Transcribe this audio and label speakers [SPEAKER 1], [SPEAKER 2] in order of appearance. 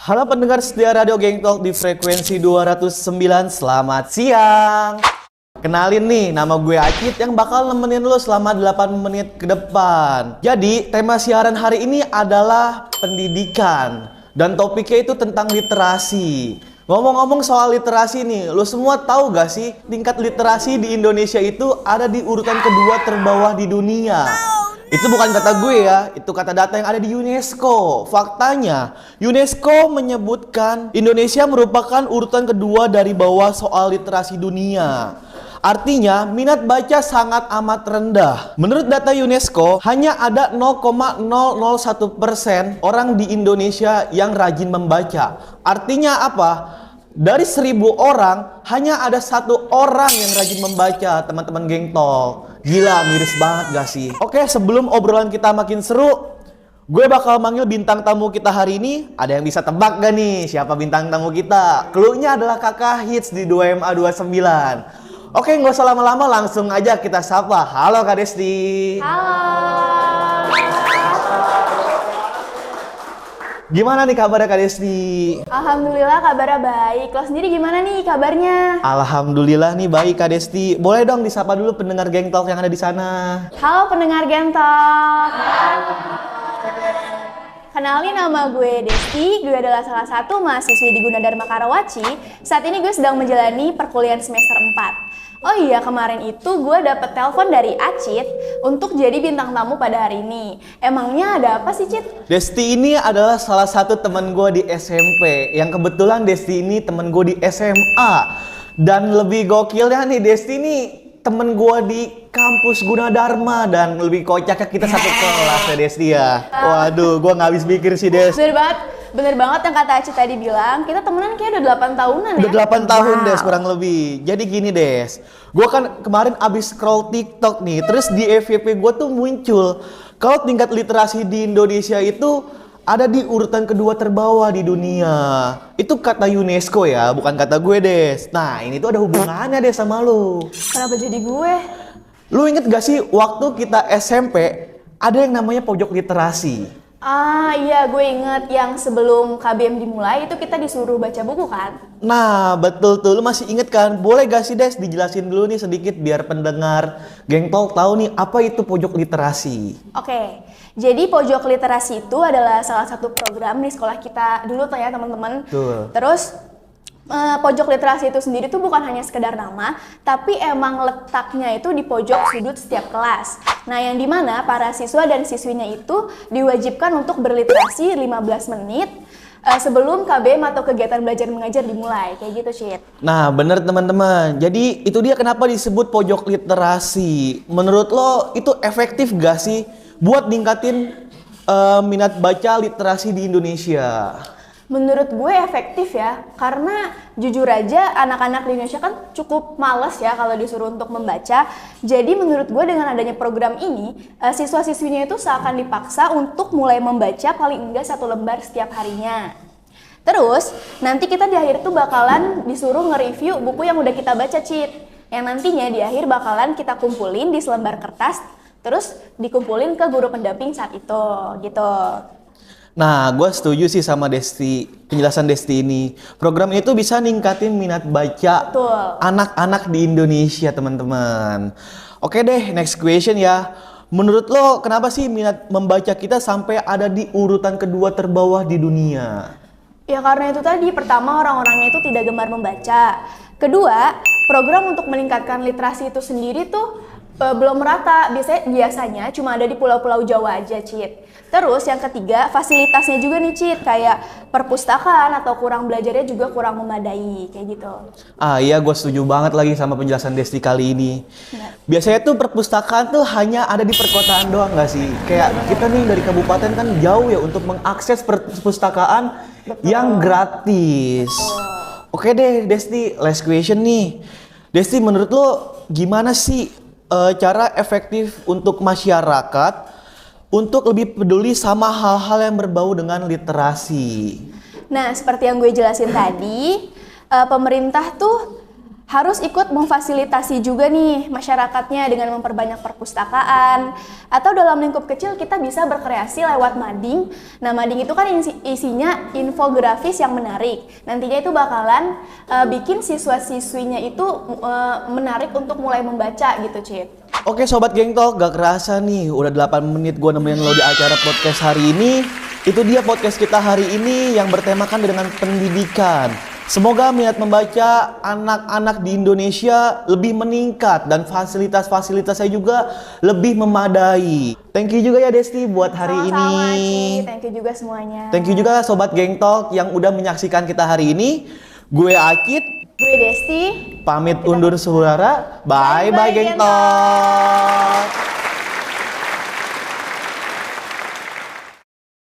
[SPEAKER 1] Halo pendengar setia Radio Geng Talk di frekuensi 209, selamat siang. Kenalin nih, nama gue Acit yang bakal nemenin lo selama 8 menit ke depan. Jadi, tema siaran hari ini adalah pendidikan. Dan topiknya itu tentang literasi. Ngomong-ngomong soal literasi nih, lo semua tahu gak sih tingkat literasi di Indonesia itu ada di urutan kedua terbawah di dunia. Itu bukan kata gue ya, itu kata data yang ada di UNESCO. Faktanya, UNESCO menyebutkan Indonesia merupakan urutan kedua dari bawah soal literasi dunia. Artinya, minat baca sangat amat rendah. Menurut data UNESCO, hanya ada 0,001% orang di Indonesia yang rajin membaca. Artinya apa? Dari 1.000 orang, hanya ada 1 orang yang rajin membaca, teman-teman Geng Talk. Gila, miris banget gak sih? Oke, sebelum obrolan kita makin seru, gue bakal manggil bintang tamu kita hari ini. Ada yang bisa tebak gak nih siapa bintang tamu kita? Cluenya adalah kakak hits di 2MA29. Oke, nggak usah lama-lama, langsung aja kita sapa. Halo Kak Desti.
[SPEAKER 2] Halo.
[SPEAKER 1] Gimana nih kabarnya Kak Desti?
[SPEAKER 2] Alhamdulillah kabarnya baik. Lo sendiri gimana nih kabarnya?
[SPEAKER 1] Alhamdulillah nih baik Kak Desti. Boleh dong disapa dulu pendengar Geng Talk yang ada di sana.
[SPEAKER 2] Halo pendengar Gentok. Kenalin, nama gue Desti. Gue adalah salah satu mahasiswi di Gunadarma Karawaci. Saat ini gue sedang menjalani perkuliahan semester 4. Oh iya, kemarin itu gue dapet telepon dari Acit untuk jadi bintang tamu pada hari ini. Emangnya ada apa sih, Cit?
[SPEAKER 1] Desti ini adalah salah satu teman gue di SMP. Yang kebetulan Desti ini teman gue di SMA. Dan lebih gokilnya nih, Desti ini temen gue di kampus Gunadarma. Dan lebih kocaknya kita satu kelas ya Desti ya. Waduh, gue gak habis pikir sih Des.
[SPEAKER 2] Bener banget yang kata Acit tadi bilang, kita temenan kayak udah 8 tahunan ya?
[SPEAKER 1] Udah 8 tahun Des kurang lebih. Jadi gini Des, gue kan kemarin abis scroll TikTok nih, terus di FYP gue tuh muncul kalau tingkat literasi di Indonesia itu ada di urutan kedua terbawah di dunia. Itu kata UNESCO ya, bukan kata gue Des. Nah ini tuh ada hubungannya Des sama lu.
[SPEAKER 2] Kenapa jadi gue?
[SPEAKER 1] Lu inget gak sih waktu kita SMP ada yang namanya pojok literasi?
[SPEAKER 2] Ah iya, gue inget yang sebelum KBM dimulai itu kita disuruh baca buku kan?
[SPEAKER 1] Nah betul tuh, lu masih inget kan? Boleh gak sih Des dijelasin dulu nih sedikit biar pendengar Geng Talk tahu nih apa itu pojok literasi.
[SPEAKER 2] Oke, jadi pojok literasi itu adalah salah satu program di sekolah kita dulu tuh ya teman-teman. Terus pojok literasi itu sendiri tuh bukan hanya sekedar nama, tapi emang letaknya itu di pojok sudut setiap kelas. Nah, yang dimana para siswa dan siswinya itu diwajibkan untuk berliterasi 15 menit sebelum KBM atau kegiatan belajar mengajar dimulai, kayak gitu, Cit.
[SPEAKER 1] Nah, bener teman-teman. Jadi itu dia kenapa disebut pojok literasi. Menurut lo itu efektif gak sih buat ningkatin minat baca literasi di Indonesia?
[SPEAKER 2] Menurut gue efektif ya, karena jujur aja anak-anak di Indonesia kan cukup males ya kalau disuruh untuk membaca. Jadi menurut gue dengan adanya program ini, siswa-siswinya itu seakan dipaksa untuk mulai membaca paling enggak 1 lembar setiap harinya. Terus, nanti kita di akhir tuh bakalan disuruh nge-review buku yang udah kita baca, Cit. Yang nantinya di akhir bakalan kita kumpulin di selembar kertas, terus dikumpulin ke guru pendamping saat itu, gitu.
[SPEAKER 1] Nah, gue setuju sih sama Desti, penjelasan Desti ini. Program itu bisa ningkatin minat baca anak-anak di Indonesia, teman-teman. Oke deh, next question ya. Menurut lo, kenapa sih minat membaca kita sampai ada di urutan kedua terbawah di dunia?
[SPEAKER 2] Ya karena itu tadi, pertama orang-orangnya itu tidak gemar membaca. Kedua, program untuk meningkatkan literasi itu sendiri tuh belum merata, biasanya cuma ada di pulau-pulau Jawa aja, Cit. Terus yang ketiga, fasilitasnya juga nih, Cit, kayak perpustakaan atau kurang belajarnya juga kurang memadai, kayak gitu.
[SPEAKER 1] Ah iya, gue setuju banget lagi sama penjelasan Desti kali ini. Biasanya tuh perpustakaan tuh hanya ada di perkotaan doang gak sih? Kayak kita nih dari kabupaten kan jauh ya untuk mengakses perpustakaan yang gratis. Oke deh Desti, last question nih. Desti, menurut lo gimana sih cara efektif untuk masyarakat untuk lebih peduli sama hal-hal yang berbau dengan literasi?
[SPEAKER 2] Nah, seperti yang gue jelasin tadi, pemerintah tuh harus ikut memfasilitasi juga nih masyarakatnya dengan memperbanyak perpustakaan, atau dalam lingkup kecil kita bisa berkreasi lewat mading. Nah, mading itu kan isinya infografis yang menarik. Nantinya itu bakalan bikin siswa-siswinya itu menarik untuk mulai membaca gitu, Cid.
[SPEAKER 1] Oke Sobat Geng Talk, gak kerasa nih udah 8 menit gue nemenin lo di acara podcast hari ini. Itu dia podcast kita hari ini yang bertemakan dengan pendidikan. Semoga minat membaca anak-anak di Indonesia lebih meningkat dan fasilitas-fasilitasnya juga lebih memadai. Thank you juga ya Desti buat hari
[SPEAKER 2] Sama-sama,
[SPEAKER 1] ini.
[SPEAKER 2] Ci. Thank you juga semuanya.
[SPEAKER 1] Thank you juga Sobat Geng Talk yang udah menyaksikan kita hari ini. Gue Akit,
[SPEAKER 2] Gue Desti.
[SPEAKER 1] pamit undur suara. Bye-bye Geng Talk.